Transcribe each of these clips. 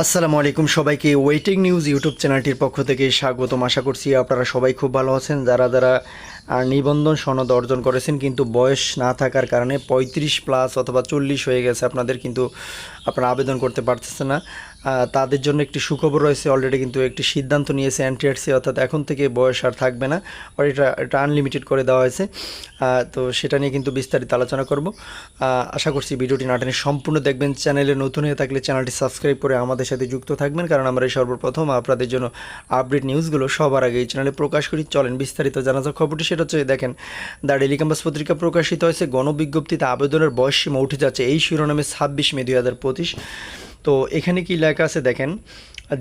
আসসালামু আলাইকুম সবাইকে ওয়েটিং নিউজ ইউটিউব চ্যানেলটির পক্ষ থেকে স্বাগতম। আশা করছি আপনারা সবাই খুব ভালো আছেন। যারা যারা নিবন্ধন সনদ অর্জন করেছেন কিন্তু বয়স না থাকার কারণে 35+ অথবা 40 হয়ে গেছে আপনাদের, কিন্তু আপনারা আবেদন করতে পারতেছেন না, তাদের জন্য একটি সুখবর রয়েছে। অলরেডি কিন্তু একটি সিদ্ধান্ত নিয়েছে এনটিআরসি, অর্থাৎ এখন থেকে বয়স আর থাকবে না, আর এটা আনলিমিটেড করে দেওয়া হয়েছে। তো সেটা নিয়ে কিন্তু বিস্তারিত আলোচনা করব। আশা করছি ভিডিওটি না টেনে সম্পূর্ণ দেখবেন। চ্যানেলে নতুন হয়ে থাকলে চ্যানেলটি সাবস্ক্রাইব করে আমাদের সাথে যুক্ত থাকবেন, কারণ আমরা সর্বপ্রথম আপনাদের জন্য আপডেট নিউজগুলো সবার আগে এই চ্যানেলে প্রকাশ করি। চলেন বিস্তারিত জানা যাক খবরটি। সেটা হচ্ছে দেখেন, দ্য ডেইলি ক্যাম্পাস পত্রিকা প্রকাশিত হয়েছে গণবিজ্ঞপ্তিতে আবেদনের বয়সসীমা উঠে যাচ্ছে, এই শিরোনামে 26 মে 2025। তো এখানে কি লেখা আছে দেখেন,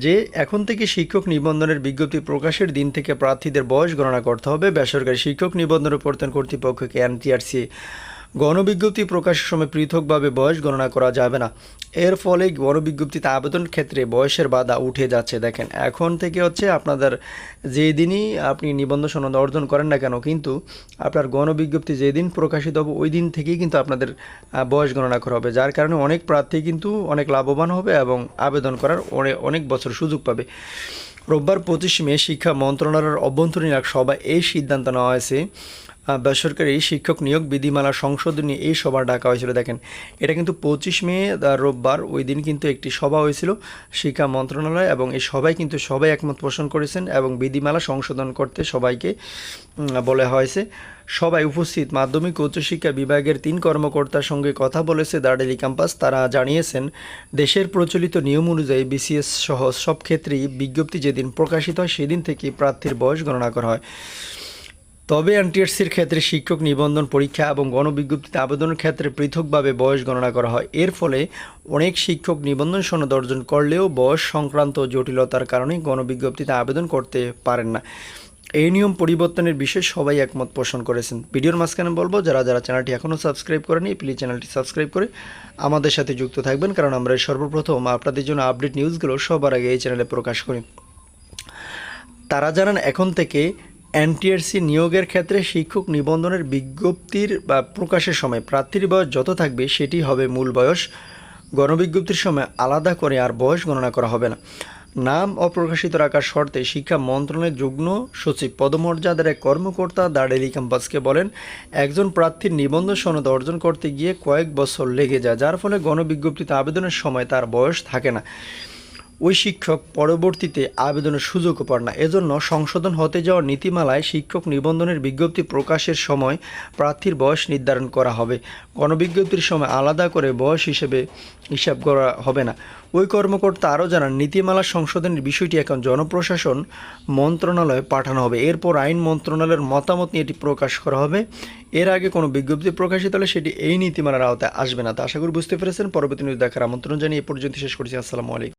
যে এখন থেকে শিক্ষক নিবন্ধনের বিজ্ঞপ্তি প্রকাশের দিন থেকে প্রার্থীদের বয়স গণনা করতে হবে। বেসরকারি শিক্ষক নিবন্ধন প্রবর্তন কর্তৃপক্ষকে এনটিআরসি গণবিজ্ঞপ্তি প্রকাশের সময় পৃথকভাবে বয়স গণনা করা যাবে না। এর ফলে গণবিজ্ঞপ্তিতে আবেদন ক্ষেত্রে বয়সের বাধা উঠে যাচ্ছে। দেখেন, এখন থেকে হচ্ছে আপনাদের যেদিনই আপনি নিবন্ধন সনদ অর্জন করেন না কেন, কিন্তু আপনার গণবিজ্ঞপ্তি যেদিন প্রকাশিত হবে ওই দিন থেকেই কিন্তু আপনাদের বয়স গণনা করা হবে, যার কারণে অনেক প্রার্থী কিন্তু অনেক লাভবান হবে এবং আবেদন করার অনেক বছর সুযোগ পাবে। রোববার 25 মে শিক্ষা মন্ত্রণালয়ের অভ্যন্তরীণ এক সভায় এই সিদ্ধান্ত নেওয়া হয়েছে। বেসরকারি শিক্ষক নিয়োগ বিধিমালা সংশোধনী এই সভা ডাকা হয়েছিল। দেখেন, এটা কিন্তু 25 মে রোববার, ওই দিন কিন্তু একটি সভা হয়েছিল শিক্ষা মন্ত্রণালয়, এবং এই সভায় কিন্তু সবাই একমত পোষণ করেছেন এবং বিধিমালা সংশোধন করতে সবাইকে বলা হয়েছে। সবাই উপস্থিত মাধ্যমিক ও উচ্চশিক্ষা বিভাগের 3 কর্মকর্তার সঙ্গে কথা বলেছে দ্য ডেইলি ক্যাম্পাস। তারা জানিয়েছেন, দেশের প্রচলিত নিয়ম অনুযায়ী বিসিএস সহ সব ক্ষেত্রেই বিজ্ঞপ্তি যেদিন প্রকাশিত হয় সেদিন থেকে প্রার্থীর বয়স গণনা করা হয়। তবে এনটিআরসির ক্ষেত্রে শিক্ষক নিবন্ধন পরীক্ষা এবং গণবিজ্ঞপ্তিতে আবেদনের ক্ষেত্রে পৃথকভাবে বয়স গণনা করা হয়। এর ফলে অনেক শিক্ষক নিবন্ধন সনদ অর্জন করলেও বয়স সংক্রান্ত জটিলতার কারণে গণবিজ্ঞপ্তিতে আবেদন করতে পারেন না। এই নিয়ম পরিবর্তনের বিষয়ে সবাই একমত পোষণ করেছেন। ভিডিওর মাঝখানে বলবো, যারা যারা চ্যানেলটি এখনও সাবস্ক্রাইব করেনি প্লিজ চ্যানেলটি সাবস্ক্রাইব করে আমাদের সাথে যুক্ত থাকবেন, কারণ আমরা সর্বপ্রথম আপনাদের জন্য আপডেট নিউজগুলো সবার আগে এই চ্যানেলে প্রকাশ করি। তারা জানান, এখন থেকে এনটিআরসি নিয়োগের ক্ষেত্রে শিক্ষক নিবন্ধনের বিজ্ঞপ্তির বা প্রকাশের সময় প্রার্থীর বয়স যত থাকবে সেটি হবে মূল বয়স। গণবিজ্ঞপ্তির সময় আলাদা করে আর বয়স গণনা করা হবে না। নাম অপ্রকাশিত রাখার শর্তে শিক্ষা মন্ত্রণালয়ের যুগ্ম সচিব পদমর্যাদার এক কর্মকর্তা দ্য ডেইলি ক্যাম্পাসকে বলেন, একজন প্রার্থীর নিবন্ধন সনদ অর্জন করতে গিয়ে কয়েক বছর লেগে যায়, যার ফলে গণবিজ্ঞপ্তিতে আবেদনের সময় তার বয়স থাকে না। ওই শিক্ষক পরবর্তীতে আবেদনের সুযোগও পান না। এজন্য সংশোধন হতে যাওয়া নীতিমালায় শিক্ষক নিবন্ধনের বিজ্ঞপ্তি প্রকাশের সময় প্রার্থীর বয়স নির্ধারণ করা হবে। গণবিজ্ঞপ্তির সময় আলাদা করে বয়স হিসাব করা হবে না। ওই কর্মকর্তা আরও জানান, নীতিমালা সংশোধনের বিষয়টি এখন জনপ্রশাসন মন্ত্রণালয়ে পাঠানো হবে। এরপর আইন মন্ত্রণালয়ের মতামত নিয়ে এটি প্রকাশ করা হবে। এর আগে কোনো বিজ্ঞপ্তি প্রকাশিত হলে সেটি এই নীতিমালার আওতায় আসবে না। তা আশা করি বুঝতে পেরেছেন। পরবর্তী নিউজ দেখার আমন্ত্রণ জানিয়ে এ পর্যন্ত শেষ করছি। আসসালামু আলাইকুম।